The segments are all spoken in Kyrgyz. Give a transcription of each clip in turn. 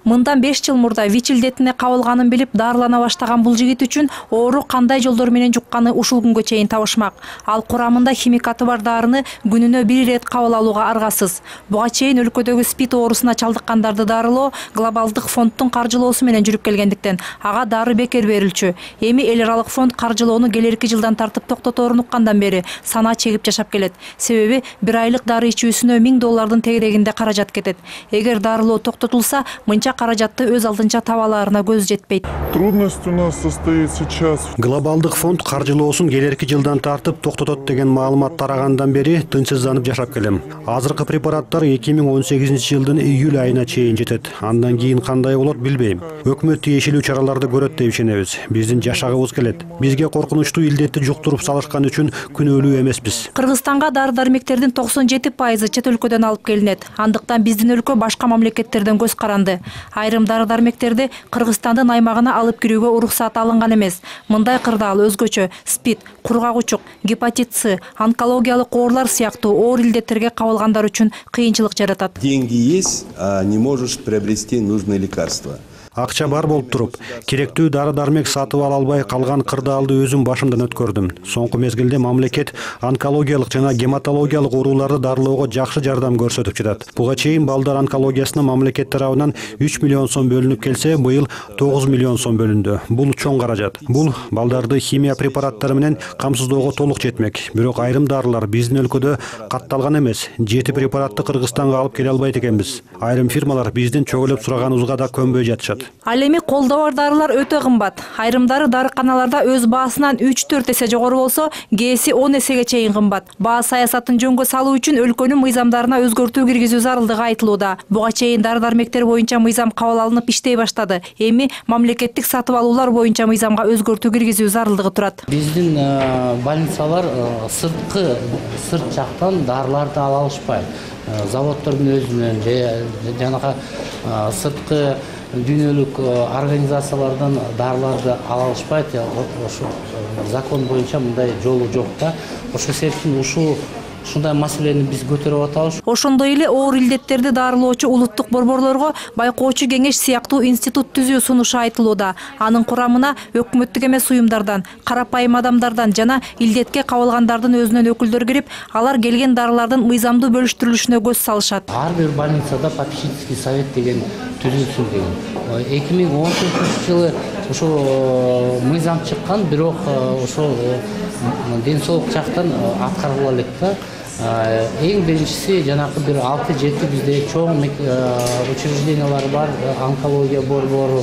Мындан 5 жыл мурда ВИЧ илдетине кабылганын билип дарылана баштаган бул жигит үчүн оору кандай жолдор менен жукканы ушул күнгө чейин табышмак. Ал курамында химикаты бар дарыны күнүнө 1 рет кабыл алууга аргасыз. Буга чейин өлкөдөгү СПИД оорусуна чалдыккандарды дарылоо глобалдык фонддун каржылоосу менен жүрүп келгендиктен ага дары бекер берилчү. Эми эл аралык фонд каржылоону келерки жылдан тартып токтоторун уккандан бери санаа чегип жашап келет. Себеби 1 айлык дары ичүүсүнө $1000 тегерегинде каражат кетет. Эгер дарылоо токтотулса, мынча каражатты өз алдынча таба алаарына көз жетпейт. Трудность у нас состоит сейчас. Глобалдык фонд каржылоосун келерки жылдан тартып токтотот деген маалымат тарагандан бери тынчсызданып жашап келем. Азыркы препараттар 2018 жылдын июль айына чейин жетет. Андан кийин кандай болот билбейм. Өкмөт тиешелүү чараларды көрөт деп ишенебиз. Биздин жашагыбыз келет. Бизге коркунучтуу илдетти жуктуруп салышкан үчүн күнөөлүү эмеспиз. Кыргызстанга дары-дармектердин 97% чет өлкөдөн алып келинет. Андыктан биздин өлкө башка мамлекеттерден көз каранды. Айрым дары-дармектерди Кыргызстандын аймагына алып кирүүгө уруксат алынган эмес. Мындай кырдаал өзгөчө СПИД, кургак-учук, гепатит С, онкологиялык оорулар сыяктуу оор илдеттерге кабылгандар үчүн кыйынчылык жаратат. Деньги есть, а не можешь приобрести нужные лекарства. Акча бар болуп туруп, керектүү дары-дармек сатып ала албай калган кырдаалды өзүм башымдан өткөрдүм. Соңку мезгилде мамлекет онкологиялык жана гематологиялык ооруларды дарылоого жакшы жардам көрсөтүп жатат. Буга чейин балдар онкологиясына мамлекет тарабынан 3 миллион сом бөлүнүп келсе, быйыл 9 миллион сом бөлүндү. Бул чоң каражат. Бул балдарды химия препараттары менен камсыздоого толук жетмек. Бирок айрым дарылар биздин өлкөдө катталган эмес. 7 препаратты Кыргызстанга алып келе албайт экенбиз. Айрым фирмалар биздин чөгөлөп сураганыбызга да көнбөй жатышат. Ал эми колдоо бар дарылар өтө кымбат. Айрымдары дарыканаларда өз баасынан 3-4 эсе жогору болсо, кээси 10 эсеге чейин кымбат. Баа саясатын жөнгө салуу үчүн өлкөнүн мыйзамдарына өзгөртүү киргизүү зарылдыгы айтылууда. Буга чейин дары-дармектер боюнча мыйзам кабыл алынып иштей баштады. Эми мамлекеттик сатып алуулар боюнча мыйзамга өзгөртүү киргизүү зарылдыгы турат. Биздин больницалар сырт жактан дарыларды ала алышпайт. Заводдордун өзүнөн жанагы сырткы дүйнөлүк организациялардан дарыларды ала алышпайт. Ошо закон боюнча мындай жолу жок да. Ошол себептен ушундай маселени биз көтөрүп атабыз. Ошондой эле оор илдеттерди дарылоочу улуттук борборлорго байкоочу кеңеш сыяктуу институт түзүү сунушу айтылууда. Анын курамына өкмөттүк эмес уюмдардан, карапайым адамдардан жана илдетке кабылгандардын өзүнөн өкүлдөр кирип, алар келген дарылардын мыйзамдуу бөлүштүрүлүшүнө көз салышат. Ар бир больницада попечительский совет деген түзүлсүн деген. 2014 жылы ошо мыйзам чыккан, бирок ошо ден соолук жактан аткарыла элек да. Эң биринчиси жанакы бир 6-7 бизде чоң учреждениялар бар, онкология борбору,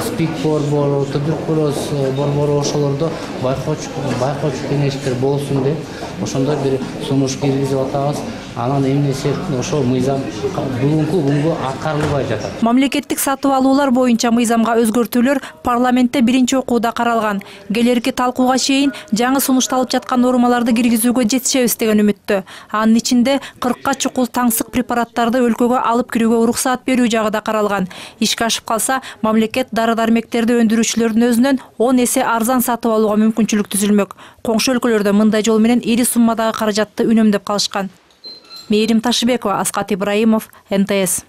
СПИД борбору, туберкулез борбору, ошолордо байкоочу кеңештер болсун деп ошондой бир сунуш киргизип атабыз. Анан эмнеси ошо мыйзам бүгүнкү күнгө аткарылбай жатат. Мамлекеттик сатып алуулар боюнча мыйзамга өзгөртүүлөр парламентте биринчи окууда каралган. Келерки талкууга чейин жаңы сунушталып жаткан нормаларды киргизүүгө жетишебиз деген үмүттө. Анын ичинде 40ка чукул таңсык препараттарды өлкөгө алып кирүүгө уруксаат берүү жагы да каралган. Ишке ашып калса, мамлекет дары-дармектерди өндүрүүчүлөрдүн өзүнөн 10 эсе арзан сатып алууга мүмкүнчүлүк түзүлмөк. Коңшу өлкөлөрдө мындай жол менен ири суммадагы каражатты үнөмдөп калышкан. Мээрим Ташыбекова, Аскат Ибраимов, НТС.